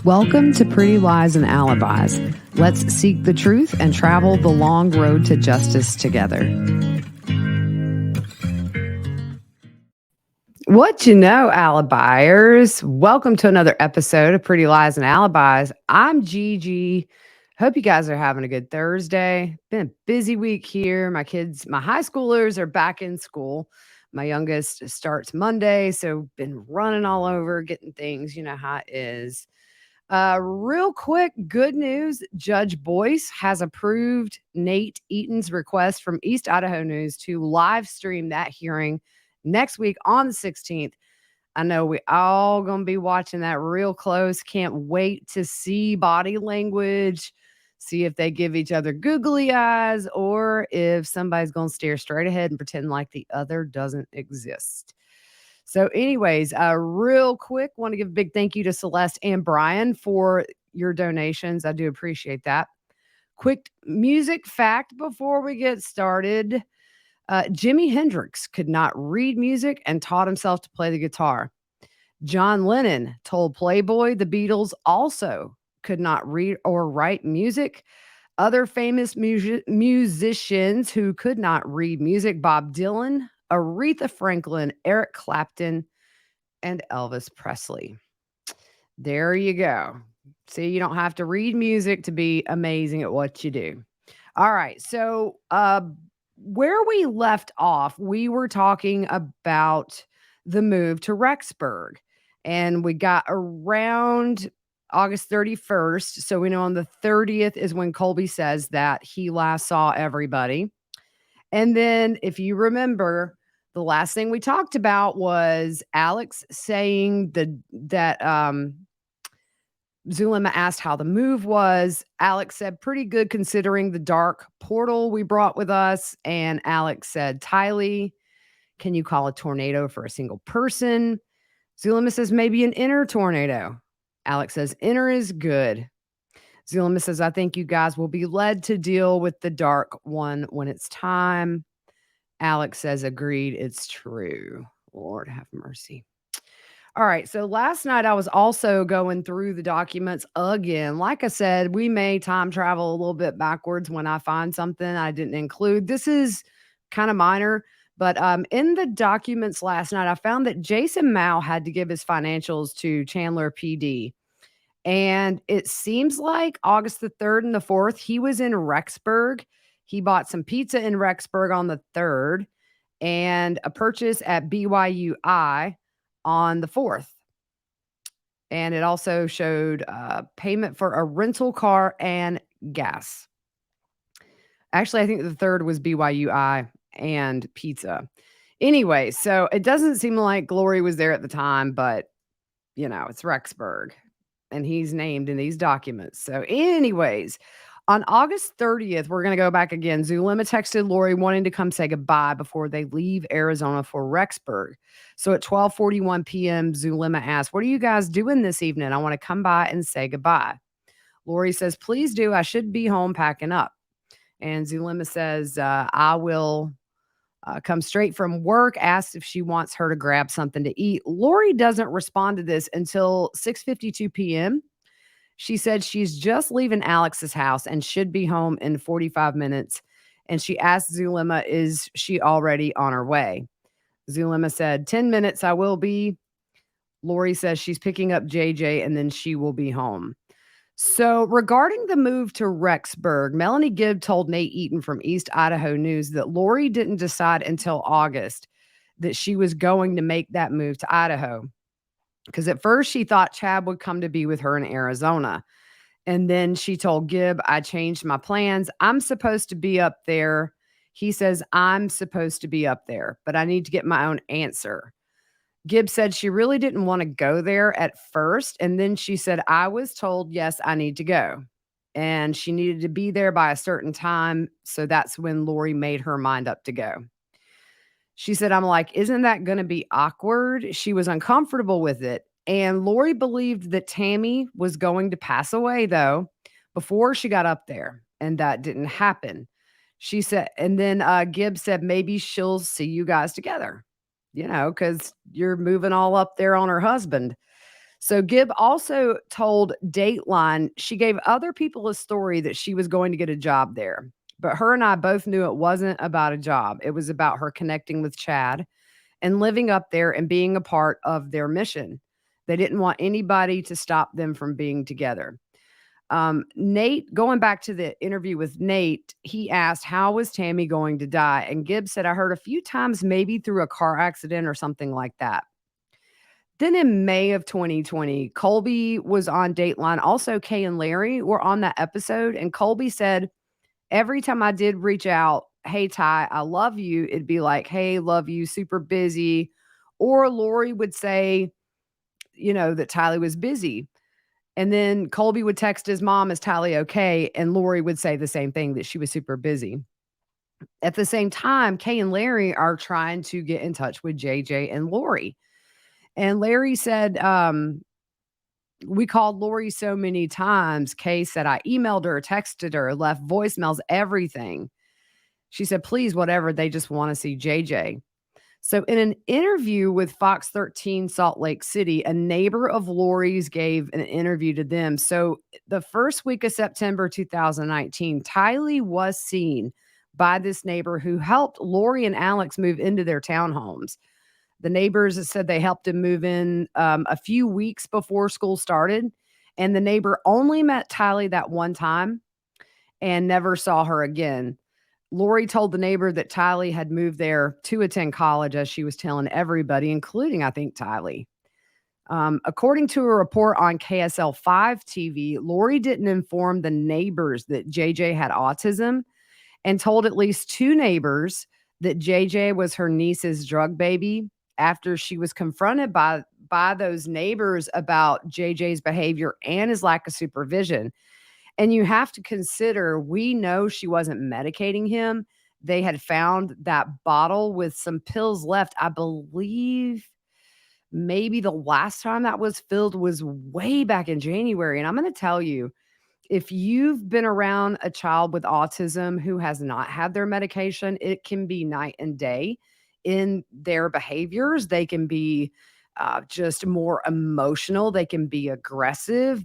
Welcome to Pretty Lies and Alibis. Let's seek the truth and travel the long road to justice together. What you know, Alibiers? Welcome to another episode of Pretty Lies and Alibis. I'm Gigi. Hope you guys are having a good Thursday. Been a busy week here. My high schoolers are back in school. My youngest starts Monday, so been running all over, getting things. You know how it is. Real quick, good news. Judge Boyce has approved Nate Eaton's request from East Idaho News to live stream that hearing next week on the 16th. I know we all going to be watching that real close. Can't wait to see body language, see if they give each other googly eyes or if somebody's going to stare straight ahead and pretend like the other doesn't exist. So anyways, real quick, want to give a big thank you to Celeste and Brian for your donations. I do appreciate that. Quick music fact before we get started. Jimi Hendrix could not read music and taught himself to play the guitar. John Lennon told Playboy the Beatles also could not read or write music. Other famous musicians who could not read music: Bob Dylan, Aretha Franklin, Eric Clapton, and Elvis Presley. There you go. See, you don't have to read music to be amazing at what you do. All right. So, where we left off, we were talking about the move to Rexburg, and we got around August 31st. So we know on the 30th is when Colby says that he last saw everybody. And then if you remember, the last thing we talked about was Alex saying that Zulema asked how the move was. Alex said, pretty good considering the dark portal we brought with us. And Alex said, Tylee, can you call a tornado for a single person? Zulema says, maybe an inner tornado. Alex says, inner is good. Zulema says, I think you guys will be led to deal with the dark one when it's time. Alex says, agreed, it's true. Lord have mercy. All right, so last night I was also going through the documents again. Like I said, we may time travel a little bit backwards when I find something I didn't include. This is kind of minor, but in the documents last night, I found that Jason Mao had to give his financials to Chandler PD. And it seems like August the 3rd and the 4th, he was in Rexburg. He bought some pizza in Rexburg on the 3rd and a purchase at BYUI on the 4th. And it also showed payment for a rental car and gas. Actually, I think the 3rd was BYUI and pizza. Anyway, so it doesn't seem like Glory was there at the time, but, you know, it's Rexburg. And he's named in these documents. So anyways, on August 30th, we're going to go back again. Zulema texted Lori wanting to come say goodbye before they leave Arizona for Rexburg. So at 12:41 p.m., Zulema asked, what are you guys doing this evening? I want to come by and say goodbye. Lori says, please do. I should be home packing up. And Zulema says, I will come straight from work, asked if she wants her to grab something to eat. Lori doesn't respond to this until 6:52 p.m. She said she's just leaving Alex's house and should be home in 45 minutes. And she asked Zulema, is she already on her way? Zulema said, 10 minutes, I will be. Lori says she's picking up JJ and then she will be home. So regarding the move to Rexburg, Melanie Gibb told Nate Eaton from East Idaho News that Lori didn't decide until August that she was going to make that move to Idaho. Because at first she thought Chad would come to be with her in Arizona. And then she told Gibb, I changed my plans. I'm supposed to be up there. He says, I'm supposed to be up there, but I need to get my own answer. Gibb said she really didn't want to go there at first. And then she said, I was told, yes, I need to go. And she needed to be there by a certain time. So that's when Lori made her mind up to go. She said, I'm like, isn't that going to be awkward? She was uncomfortable with it. And Lori believed that Tammy was going to pass away, though, before she got up there. And that didn't happen. She said, and then Gibb said, maybe she'll see you guys together. You know, because you're moving all up there on her husband. So Gibb also told Dateline she gave other people a story that she was going to get a job there. But her and I both knew it wasn't about a job. It was about her connecting with Chad and living up there and being a part of their mission. They didn't want anybody to stop them from being together. Nate, going back to the interview with Nate, he asked, how was Tammy going to die? And Gibbs said, I heard a few times, maybe through a car accident or something like that. Then in May of 2020, Colby was on Dateline. Also, Kay and Larry were on that episode. And Colby said, every time I did reach out, hey, Ty, I love you, it'd be like, hey, love you, super busy. Or Lori would say, that Tylee was busy. And then Colby would text his mom, is Tylee okay? And Lori would say the same thing, that she was super busy. At the same time, Kay and Larry are trying to get in touch with JJ and Lori. And Larry said, we called Lori so many times. Kay said, I emailed her, texted her, left voicemails, everything. She said, please, whatever. They just want to see JJ. So in an interview with Fox 13 Salt Lake City, a neighbor of Lori's gave an interview to them. So the first week of September 2019, Tylee was seen by this neighbor who helped Lori and Alex move into their townhomes. The neighbors said they helped him move in a few weeks before school started. And the neighbor only met Tylee that one time and never saw her again. Lori told the neighbor that Tylee had moved there to attend college, as she was telling everybody, including, I think, Tylee. According to a report on KSL 5 TV, Lori didn't inform the neighbors that JJ had autism and told at least two neighbors that JJ was her niece's drug baby after she was confronted by those neighbors about JJ's behavior and his lack of supervision. And you have to consider, we know she wasn't medicating him. They had found that bottle with some pills left. I believe maybe the last time that was filled was way back in January. And I'm going to tell you, if you've been around a child with autism who has not had their medication, it can be night and day in their behaviors. They can be just more emotional. They can be aggressive.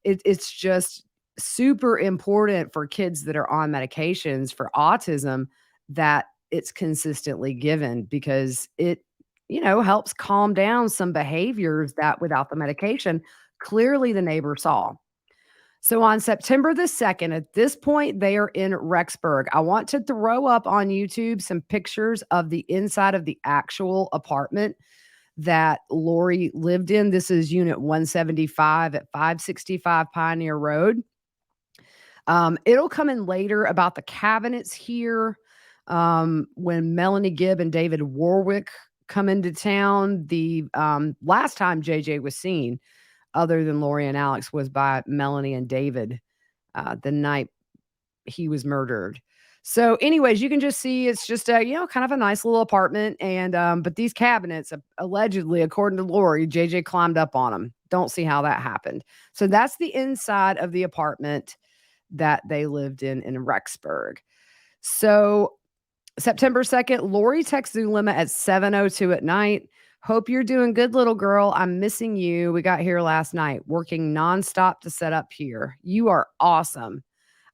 It's just super important for kids that are on medications for autism that it's consistently given, because it, helps calm down some behaviors that without the medication, clearly the neighbor saw. So on September the 2nd, at this point, they are in Rexburg. I want to throw up on YouTube some pictures of the inside of the actual apartment that Lori lived in. This is unit 175 at 565 Pioneer Road. It'll come in later about the cabinets here. When Melanie Gibb and David Warwick come into town, the last time JJ was seen, other than Lori and Alex, was by Melanie and David the night he was murdered. So anyways, you can just see it's just a, kind of a nice little apartment. And but these cabinets, allegedly, according to Lori, JJ climbed up on them. Don't see how that happened. So that's the inside of the apartment that they lived in Rexburg. So September 2nd, Lori texts Zulema at 7:02 at night. Hope you're doing good, little girl. I'm missing you. We got here last night, working nonstop to set up here. You are awesome.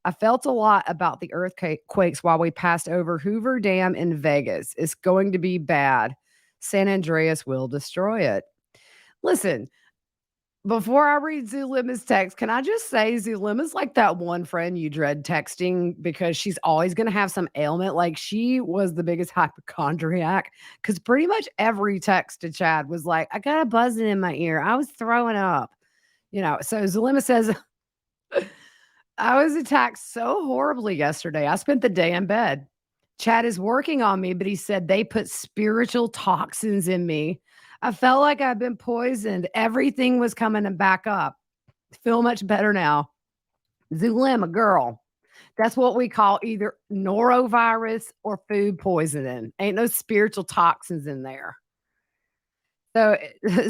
I felt a lot about the earthquakes while we passed over Hoover Dam in Vegas. It's going to be bad. San Andreas will destroy it. Listen, before I read Zulema's text, can I just say Zulema's like that one friend you dread texting because she's always going to have some ailment. Like, she was the biggest hypochondriac, because pretty much every text to Chad was like, I got a buzzing in my ear. I was throwing up. So Zulema says, I was attacked so horribly yesterday. I spent the day in bed. Chad is working on me, but he said they put spiritual toxins in me. I felt like I've been poisoned. Everything was coming back up. Feel much better now. Zulema, girl. That's what we call either norovirus or food poisoning. Ain't no spiritual toxins in there. So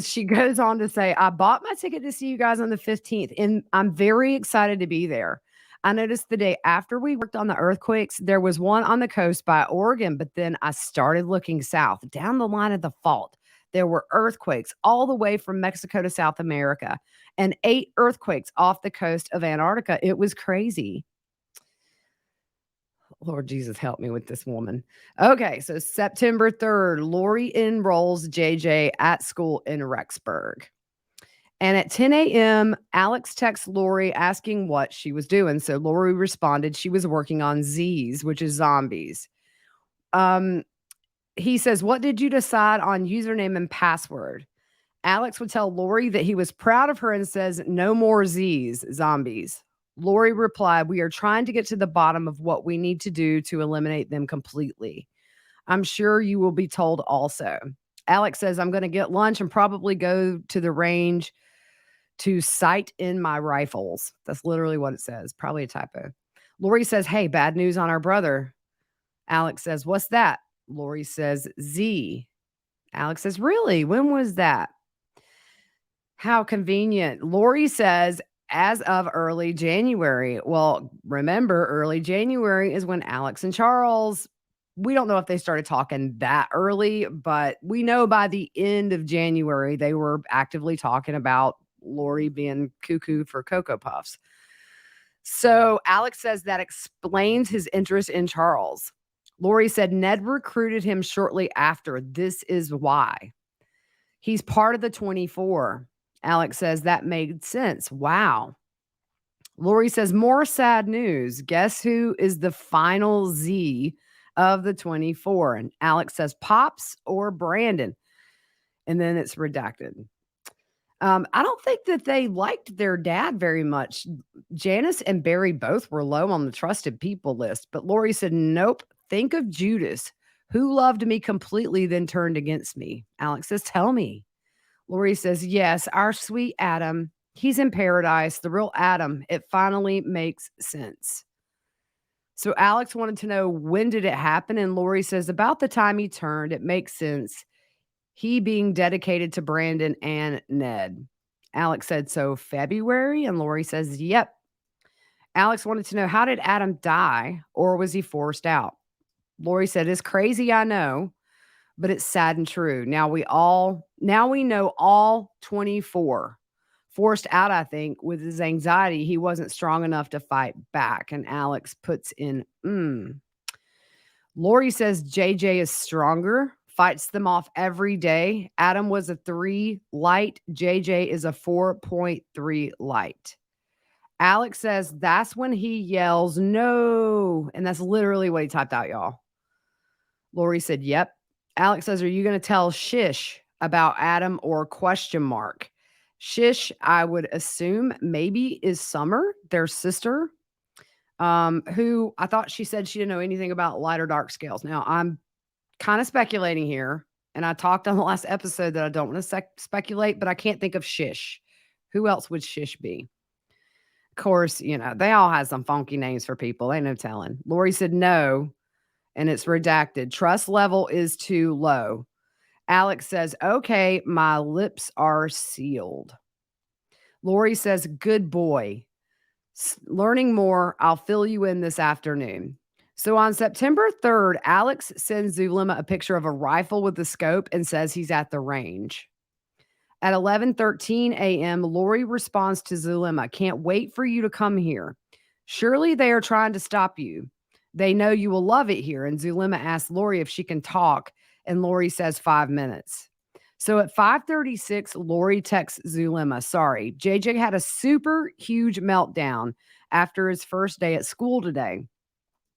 she goes on to say, I bought my ticket to see you guys on the 15th, and I'm very excited to be there. I noticed the day after we worked on the earthquakes, there was one on the coast by Oregon, but then I started looking south down the line of the fault. There were earthquakes all the way from Mexico to South America and 8 earthquakes off the coast of Antarctica. It was crazy. Lord Jesus, help me with this woman. Okay, so September 3rd, Lori enrolls JJ at school in Rexburg. And at 10 a.m., Alex texts Lori asking what she was doing. So Lori responded she was working on Z's, which is zombies. He says, "What did you decide on username and password?" Alex would tell Lori that he was proud of her and says, "No more Z's, zombies." Lori replied, "We are trying to get to the bottom of what we need to do to eliminate them completely. I'm sure you will be told also." Alex says, "I'm going to get lunch and probably go to the range to sight in my rifles." That's literally what it says. Probably a typo. Lori says, "Hey, bad news on our brother." Alex says, "What's that?" Lori says, "Z." Alex says, "Really? When was that?" How convenient. Lori says, "As of early January." Well, remember, early January is when Alex and Charles, we don't know if they started talking that early, but we know by the end of January, they were actively talking about Lori being cuckoo for Cocoa Puffs. So Alex says that explains his interest in Charles. Lori said Ned recruited him shortly after. This is why. He's part of the 24. Alex says that made sense. Wow. Lori says more sad news. Guess who is the final Z of the 24? And Alex says Pops or Brandon. And then it's redacted. I don't think that they liked their dad very much. Janice and Barry both were low on the trusted people list, but Lori said, "Nope. Think of Judas, who loved me completely, then turned against me." Alex says, "Tell me." Lori says, "Yes, our sweet Adam. He's in paradise, the real Adam. It finally makes sense." So Alex wanted to know, when did it happen? And Lori says, about the time he turned. It makes sense. He being dedicated to Brandon and Ned. Alex said, "So February?" And Lori says, "Yep." Alex wanted to know, how did Adam die, or was he forced out? Lori said, "It's crazy, I know, but it's sad and true. Now we know all 24. Forced out, I think, with his anxiety, he wasn't strong enough to fight back." And Alex puts in, Lori says JJ is stronger, fights them off every day. Adam was a 3 light. JJ is a 4.3 light. Alex says that's when he yells, "No." And that's literally what he typed out, y'all. Lori said, "Yep." Alex says, "Are you going to tell Shish about Adam or question mark?" Shish, I would assume maybe is Summer, their sister, who I thought she said she didn't know anything about light or dark scales. Now, I'm kind of speculating here, and I talked on the last episode that I don't want to speculate, but I can't think of Shish. Who else would Shish be? Of course, they all have some funky names for people. Ain't no telling. Lori said no, and it's redacted. Trust level is too low. Alex says, "Okay, my lips are sealed." Lori says, "Good boy. Learning more. I'll fill you in this afternoon." So on September 3rd, Alex sends Zulema a picture of a rifle with the scope and says he's at the range. At 11:13 a.m., Lori responds to Zulema, "Can't wait for you to come here. Surely they are trying to stop you. They know you will love it here." And Zulema asks Lori if she can talk, and Lori says 5 minutes. So at 5:36, Lori texts Zulema, "Sorry, JJ had a super huge meltdown after his first day at school today.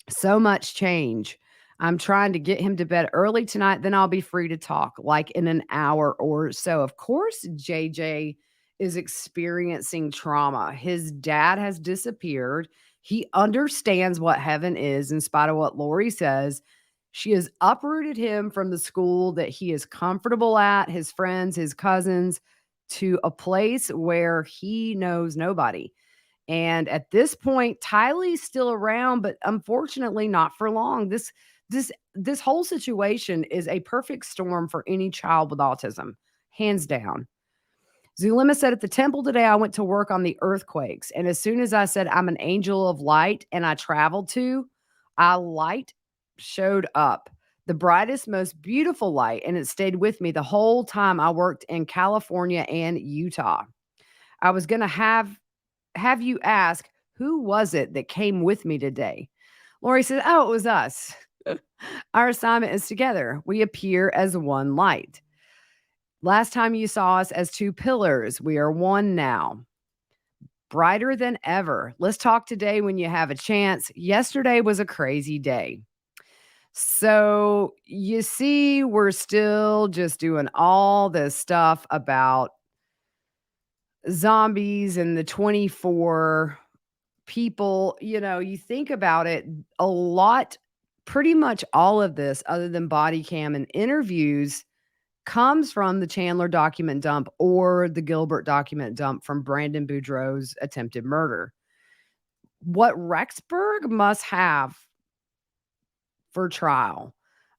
So much change. I'm trying to get him to bed early tonight, then I'll be free to talk, like in an hour or so." Of course, JJ is experiencing trauma. His dad has disappeared. He understands what heaven is, in spite of what Lori says. She has uprooted him from the school that he is comfortable at, his friends, his cousins, to a place where he knows nobody. And at this point, Tylee's still around, but unfortunately not for long. This whole situation is a perfect storm for any child with autism, hands down. Zulema said, "At the temple today, I went to work on the earthquakes. And as soon as I said I'm an angel of light and I traveled to, light showed up. The brightest, most beautiful light, and it stayed with me the whole time I worked in California and Utah. I was going to have you ask, who was it that came with me today? Lori said, oh, it was us. Our assignment is together. We appear as one light. Last time you saw us as two pillars. We are one now. Brighter than ever. Let's talk today when you have a chance. Yesterday was a crazy day. So you see, we're still just doing all this stuff about zombies and the 24 people. You think about it, a lot, pretty much all of this, other than body cam and interviews, comes from the Chandler document dump or the Gilbert document dump from Brandon Boudreaux's attempted murder. What Rexburg must have for trial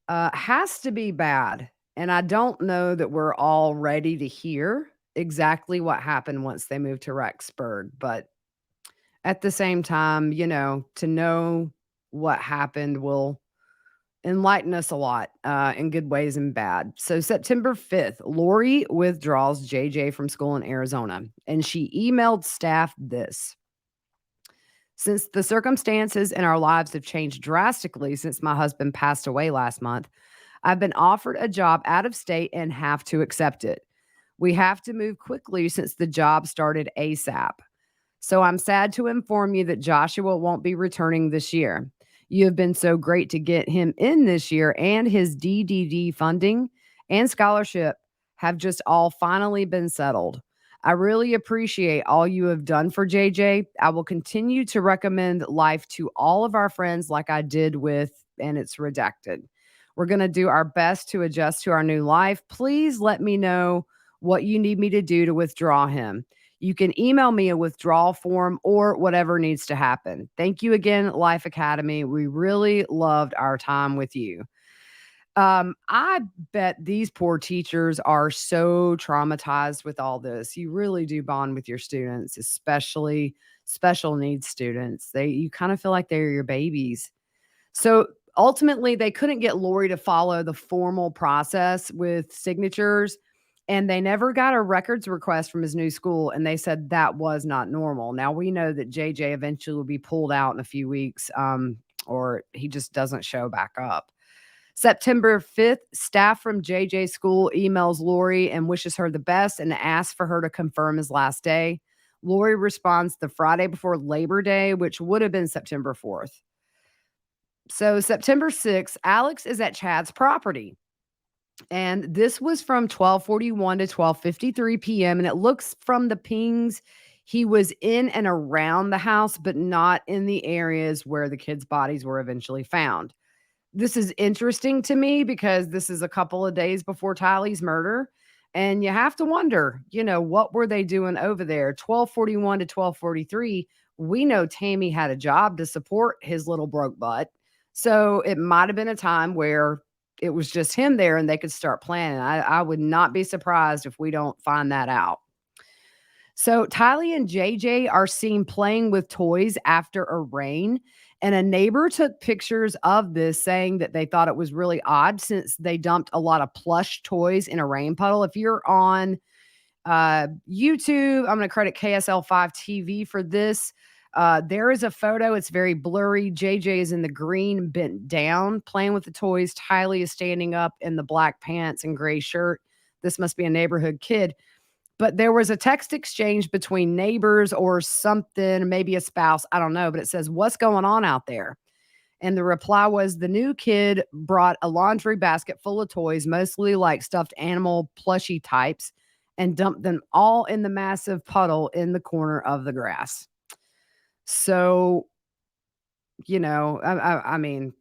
has to be bad. And I don't know that we're all ready to hear exactly what happened once they moved to Rexburg. But at the same time, to know what happened will enlighten us a lot in good ways and bad. So September 5th, Lori withdraws JJ from school in Arizona, and she emailed staff this. Since the circumstances in our lives have changed drastically since my husband passed away last month, I've been offered a job out of state and have to accept it. We have to move quickly since the job started ASAP. So I'm sad to inform you that Joshua won't be returning this year. You have been so great to get him in this year, and his DDD funding and scholarship have just all finally been settled. I really appreciate all you have done for JJ. I will continue to recommend life to all of our friends like I did with, and it's redacted. We're going to do our best to adjust to our new life. Please let me know what you need me to do to withdraw him. You can email me a withdrawal form or whatever needs to happen. Thank you again, Life Academy. We really loved our time with you. I bet these poor teachers are so traumatized with all this. You really do bond with your students, especially special needs students. You kind of feel like they're your babies. So ultimately, they couldn't get Lori to follow the formal process with signatures, and they never got a records request from his new school, and they said that was not normal. Now, we know that JJ eventually will be pulled out in a few weeks, or he just doesn't show back up. September 5th, staff from JJ school emails Lori and wishes her the best and asks for her to confirm his last day. Lori responds the Friday before Labor Day, which would have been September 4th. So September 6th, Alex is at Chad's property. And this was from 12:41 to 12:53 p.m. And it looks from the pings he was in and around the house, but not in the areas where the kids' bodies were eventually found. This is interesting to me because this is a couple of days before Tylee's murder. And you have to wonder, what were they doing over there? 12:41 to 12:43. We know Tammy had a job to support his little broke butt. So it might have been a time where it was just him there and they could start planning. I would not be surprised if we don't find that out. So Tylee and JJ are seen playing with toys after a rain, and a neighbor took pictures of this, saying that they thought it was really odd since they dumped a lot of plush toys in a rain puddle. If you're on YouTube, I'm going to credit KSL5 TV for this. There is a photo. It's very blurry. JJ is in the green, bent down, playing with the toys. Tylee is standing up in the black pants and gray shirt. This must be a neighborhood kid. But there was a text exchange between neighbors or something, maybe a spouse. I don't know. But it says, what's going on out there? And the reply was, the new kid brought a laundry basket full of toys, mostly like stuffed animal plushie types, and dumped them all in the massive puddle in the corner of the grass. So, I mean,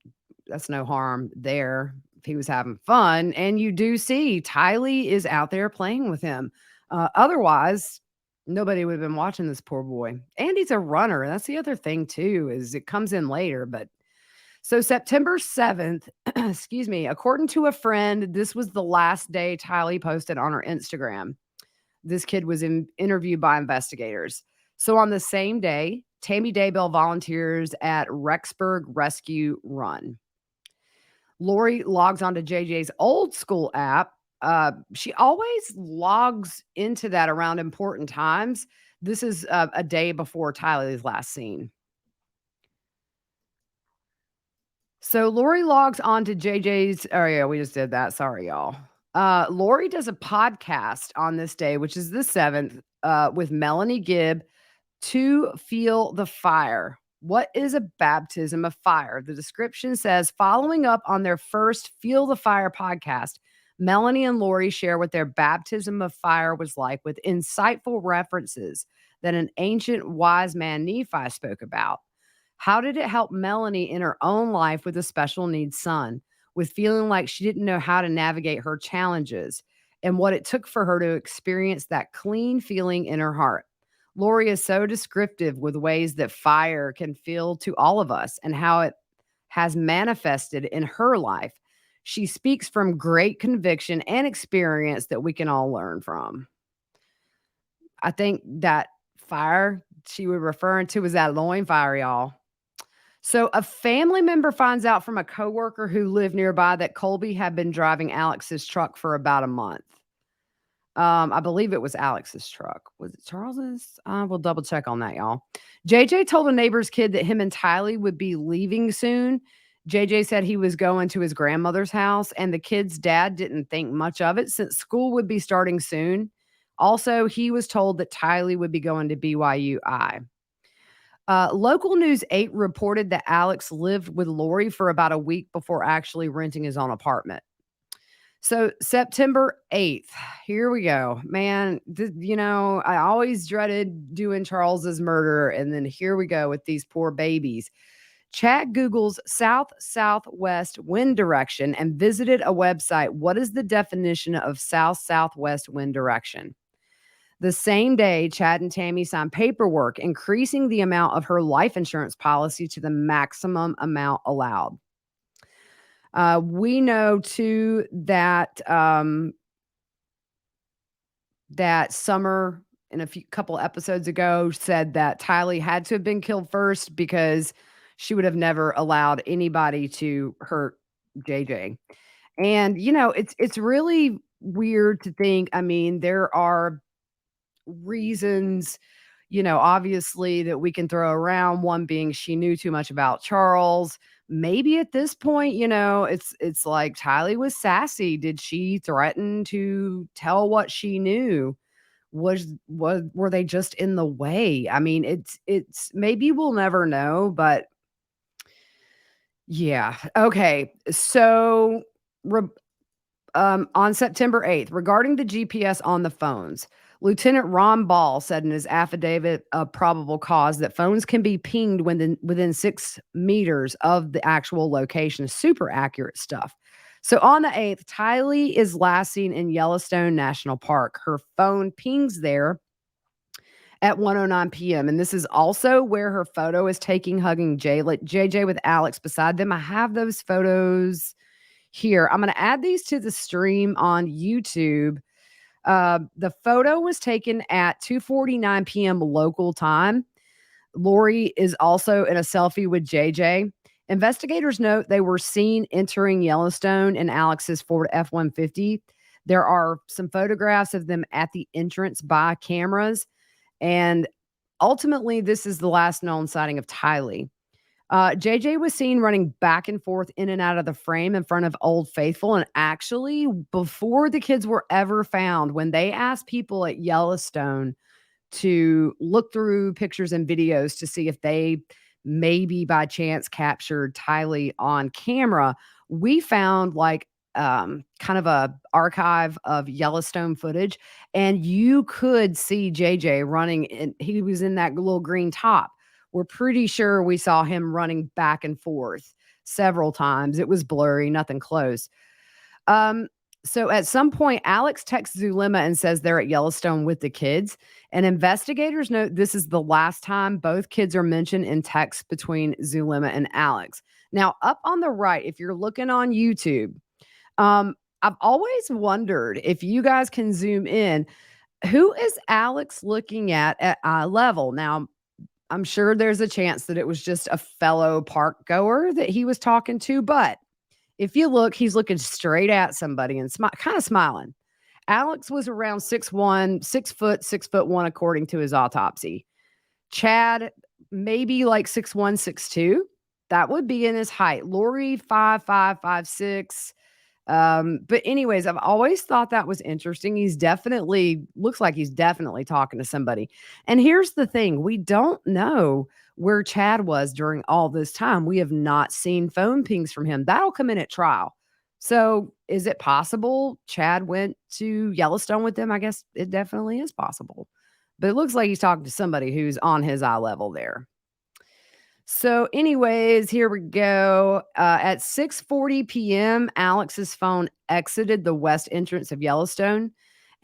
that's no harm there if he was having fun. And you do see Tylee is out there playing with him. Otherwise, nobody would have been watching this poor boy. And he's a runner. That's the other thing, too, is it comes in later. But so September 7th, excuse me, according to a friend, this was the last day Tylee posted on her Instagram. This kid was interviewed by investigators. So on the same day, Tammy Daybell volunteers at Rexburg Rescue Run. Lori logs onto JJ's old school app. She always logs into that around important times. This is a day before Tylee's last seen. So Lori logs on to JJ's. Oh, yeah, we just did that. Sorry, y'all. Lori does a podcast on this day, which is the 7th, with Melanie Gibb, to feel the fire. What is a baptism of fire? The description says, following up on their first Feel the Fire podcast, Melanie and Lori share what their baptism of fire was like with insightful references that an ancient wise man Nephi spoke about. How did it help Melanie in her own life with a special needs son, with feeling like she didn't know how to navigate her challenges, and what it took for her to experience that clean feeling in her heart? Lori is so descriptive with ways that fire can feel to all of us and how it has manifested in her life. She speaks from great conviction and experience that we can all learn from. I think that fire she was referring to was that loin fire, y'all. So a family member finds out from a coworker who lived nearby that Colby had been driving Alex's truck for about a month. I believe it was Alex's truck. Was it Charles's? We'll double check on that, y'all. JJ told a neighbor's kid that him and Tylee would be leaving soon. JJ said he was going to his grandmother's house, and the kid's dad didn't think much of it since school would be starting soon. Also, he was told that Tylee would be going to BYUI. Local News 8 reported that Alex lived with Lori for about a week before actually renting his own apartment. So September 8th, here we go. Man, I always dreaded doing Charles's murder, and then here we go with these poor babies. Chad Googles south-southwest wind direction and visited a website. What is the definition of south-southwest wind direction? The same day, Chad and Tammy signed paperwork increasing the amount of her life insurance policy to the maximum amount allowed. We know too that that Summer, in a couple episodes ago, said that Tylee had to have been killed first because she would have never allowed anybody to hurt JJ. And it's really weird to think. I mean, there are reasons, obviously, that we can throw around. One being she knew too much about Charles. Maybe at this point, it's like Tylee was sassy. Did she threaten to tell what she knew? Were they just in the way? I mean, it's maybe we'll never know, but yeah. Okay. So on September 8th, regarding the GPS on the phones, Lieutenant Ron Ball said in his affidavit of probable cause that phones can be pinged within 6 meters of the actual location. Super accurate stuff. So on the 8th, Tylee is last seen in Yellowstone National Park. Her phone pings there at 1:09 p.m. And this is also where her photo is taking hugging JJ with Alex beside them. I have those photos here. I'm going to add these to the stream on YouTube. The photo was taken at 2:49 p.m. local time. Lori is also in a selfie with JJ. Investigators note they were seen entering Yellowstone in Alex's Ford F-150. There are some photographs of them at the entrance by cameras. And ultimately, this is the last known sighting of Tylee. JJ was seen running back and forth in and out of the frame in front of Old Faithful. And actually, before the kids were ever found, when they asked people at Yellowstone to look through pictures and videos to see if they maybe by chance captured Tylee on camera, we found kind of a archive of Yellowstone footage, and you could see JJ running, and he was in that little green top. We're pretty sure we saw him running back and forth several times. It was blurry, nothing close. So at some point, Alex texts Zulema and says they're at Yellowstone with the kids. And investigators note this is the last time both kids are mentioned in texts between Zulema and Alex. Now, up on the right, if you're looking on YouTube, I've always wondered if you guys can zoom in, who is Alex looking at eye level? Now, I'm sure there's a chance that it was just a fellow park goer that he was talking to, but If you look, he's looking straight at somebody and kind of smiling. Alex was around 6'1", 6'1", according to his autopsy. Chad, maybe like 6'1", 6'2". That would be in his height. Lori, 5'5", 5'6". But anyways, I've always thought that was interesting. Looks like he's definitely talking to somebody. And here's the thing. We don't know where Chad was during all this time. We have not seen phone pings from him. That'll come in at trial. So is it possible Chad went to Yellowstone with them? I guess it definitely is possible. But it looks like he's talking to somebody who's on his eye level there. So anyways, here we go. At 6:40 p.m., Alex's phone exited the west entrance of Yellowstone.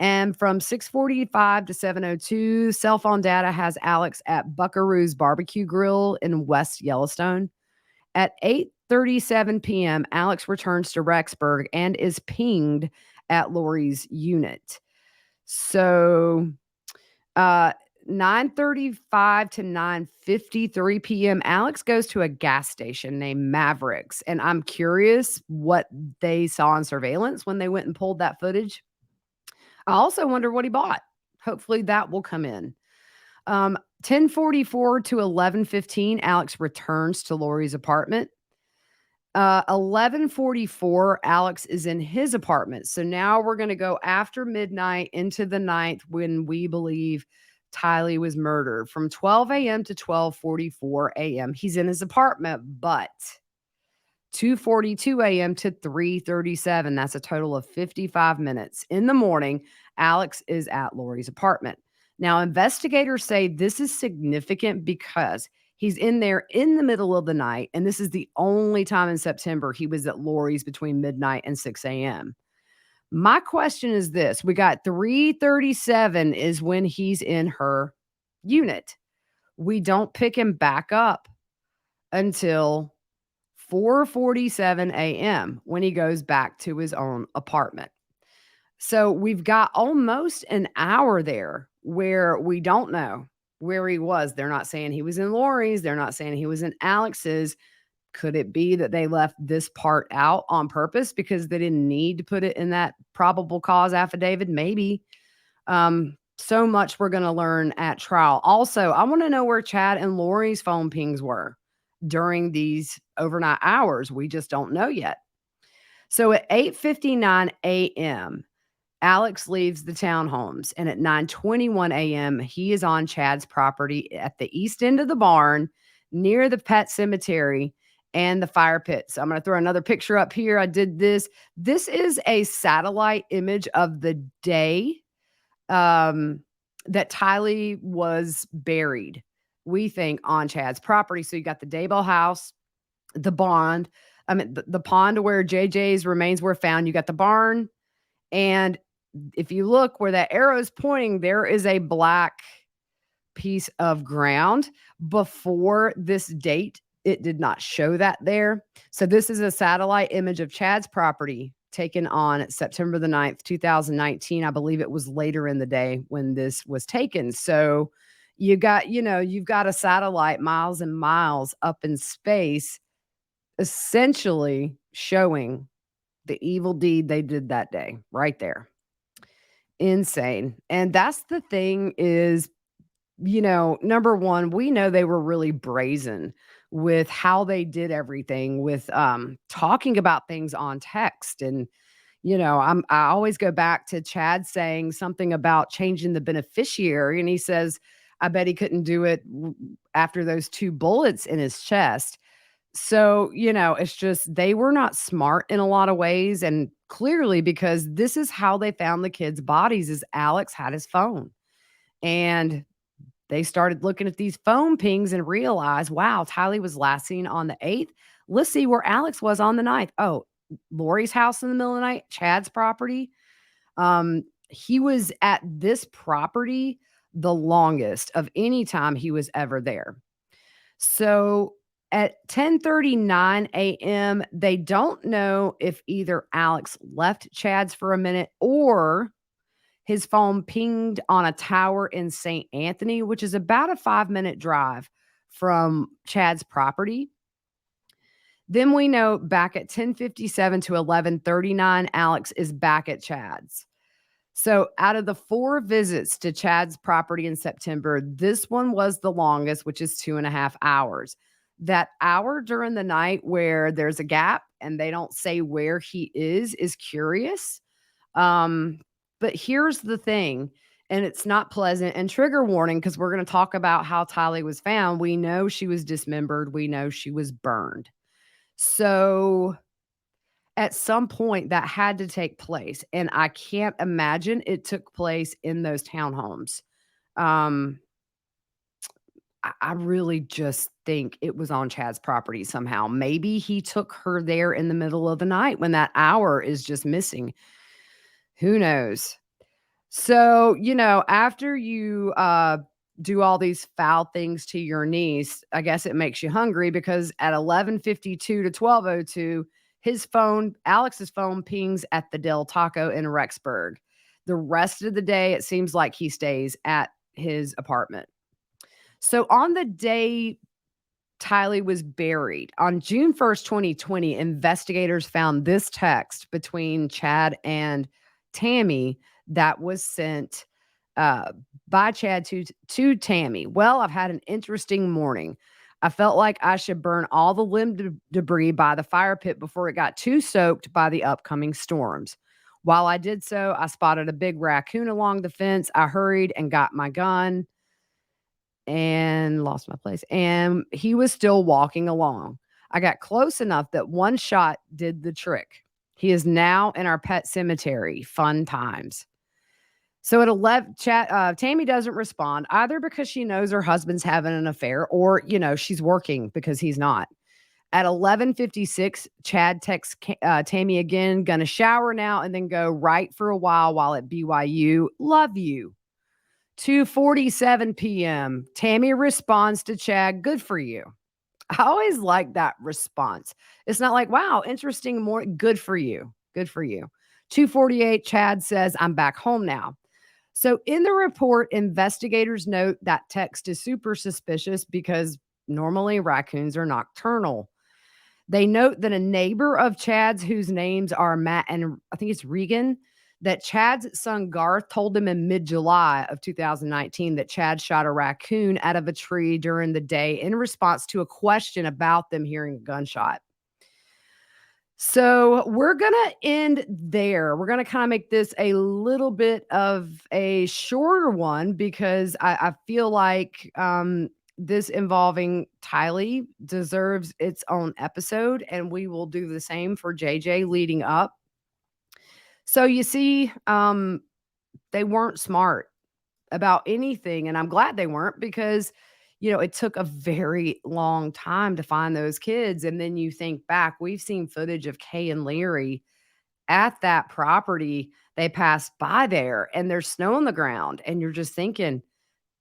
And from 6:45 to 7:02, cell phone data has Alex at Buckaroo's Barbecue Grill in West Yellowstone. At 8:37 p.m., Alex returns to Rexburg and is pinged at Lori's unit. So 9:35 to 9:53 p.m., Alex goes to a gas station named Mavericks. And I'm curious what they saw on surveillance when they went and pulled that footage. I also wonder what he bought. Hopefully that will come in. 10:44 to 11:15, Alex returns to Lori's apartment. 11:44, Alex is in his apartment. So now we're going to go after midnight into the night when we believe Tylee was murdered. From 12 a.m. to 12:44 a.m., he's in his apartment, but 2:42 a.m. to 3:37, that's a total of 55 minutes in the morning, Alex is at Lori's apartment. Now, investigators say this is significant because he's in there in the middle of the night, and this is the only time in September he was at Lori's between midnight and 6 a.m. My question is this. We got 3:37 is when he's in her unit. We don't pick him back up until 4:47 a.m. when he goes back to his own apartment. So we've got almost an hour there where we don't know where he was. They're not saying he was in Lori's. They're not saying he was in Alex's. Could it be that they left this part out on purpose because they didn't need to put it in that probable cause affidavit? Maybe. So much we're going to learn at trial. Also, I want to know where Chad and Lori's phone pings were during these overnight hours. We just don't know yet. So at 8:59 a.m., Alex leaves the townhomes, and at 9:21 a.m., he is on Chad's property at the east end of the barn near the pet cemetery and the fire pit. So I'm going to throw another picture up here. I did this. This is a satellite image of the day that Tylee was buried, we think, on Chad's property. So you got the Daybell house, the pond where JJ's remains were found. You got the barn, and if you look where that arrow is pointing, there is a black piece of ground. Before this date, it did not show that there. So this is a satellite image of Chad's property taken on September the 9th, 2019. I believe it was later in the day when this was taken. So you've got a satellite miles and miles up in space, essentially showing the evil deed they did that day right there. Insane. And that's the thing is, number one, we know they were really brazen with how they did everything with talking about things on text. And, I always go back to Chad saying something about changing the beneficiary. And he says, I bet he couldn't do it after those 2 bullets in his chest. So, it's just they were not smart in a lot of ways. And clearly, because this is how they found the kids' bodies, is Alex had his phone. And they started looking at these phone pings and realized, wow, Tylee was last seen on the 8th. Let's see where Alex was on the 9th. Oh, Lori's house in the middle of the night, Chad's property. He was at this property the longest of any time he was ever there. So at 10:39 a.m., they don't know if either Alex left Chad's for a minute or his phone pinged on a tower in St. Anthony, which is about a 5-minute drive from Chad's property. Then we know back at 10:57 to 11:39, Alex is back at Chad's. So out of the 4 visits to Chad's property in September, this one was the longest, which is 2.5 hours. That hour during the night where there's a gap and they don't say where he is curious. Um, but here's the thing, and it's not pleasant, and trigger warning, because we're going to talk about how Tylee was found. We know she was dismembered. We know she was burned. So at some point that had to take place, and I can't imagine it took place in those townhomes. Um, I really just think it was on Chad's property somehow. Maybe he took her there in the middle of the night when that hour is just missing. Who knows? So, after you do all these foul things to your niece, I guess it makes you hungry, because at 11:52 to 12:02, Alex's phone pings at the Del Taco in Rexburg. The rest of the day, it seems like he stays at his apartment. So on the day Tylee was buried, on June 1st, 2020, investigators found this text between Chad and Tammy that was sent uh, by Chad to Tammy. "Well, I've had an interesting morning. I felt like I should burn all the limb debris by the fire pit before it got too soaked by the upcoming storms. While I did so, I spotted a big raccoon along the fence. I hurried and got my gun and lost my place. And he was still walking along. I got close enough that one shot did the trick. He is now in our pet cemetery. Fun times." So at 11, Tammy doesn't respond, either because she knows her husband's having an affair, or, she's working because he's not. At 11:56, Chad texts Tammy again, "Gonna shower now and then go right for a while at BYU. Love you." 2:47 p.m., Tammy responds to Chad, "Good for you." I always like that response. It's not like, "Wow, interesting, more good for you. Good for you." 2:48, Chad says, "I'm back home now." So in the report, investigators note that text is super suspicious because normally raccoons are nocturnal. They note that a neighbor of Chad's, whose names are Matt and I think it's Regan, that Chad's son Garth told him in mid-July of 2019 that Chad shot a raccoon out of a tree during the day in response to a question about them hearing a gunshot. So we're going to end there. We're going to kind of make this a little bit of a shorter one, because I feel like this involving Tylee deserves its own episode, and we will do the same for JJ leading up. So you see, they weren't smart about anything, and I'm glad they weren't, because it took a very long time to find those kids. And then you think back, we've seen footage of Kay and Larry at that property. They passed by there and there's snow on the ground, and you're just thinking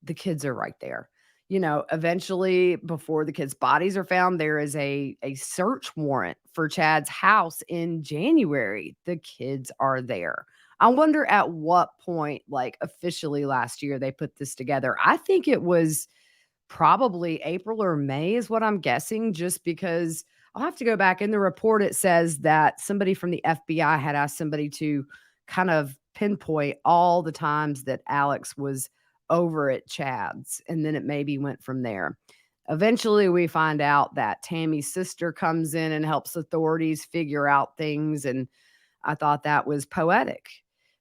the kids are right there. Eventually, before the kids' bodies are found, there is a search warrant for Chad's house in January. The kids are there. I wonder at what point, like officially last year, they put this together. I think it was probably April or May is what I'm guessing, just because I'll have to go back. In the report, it says that somebody from the FBI had asked somebody to kind of pinpoint all the times that Alex was over at Chad's, and then it maybe went from there. Eventually, we find out that Tammy's sister comes in and helps authorities figure out things, and I thought that was poetic,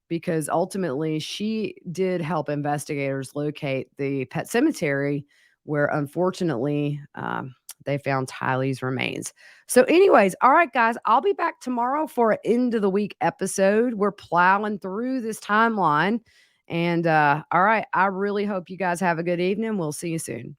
because ultimately she did help investigators locate the pet cemetery where, unfortunately, they found Tylee's remains. So anyways, all right, guys, I'll be back tomorrow for an end of the week episode. We're plowing through this timeline. And all right, I really hope you guys have a good evening. We'll see you soon.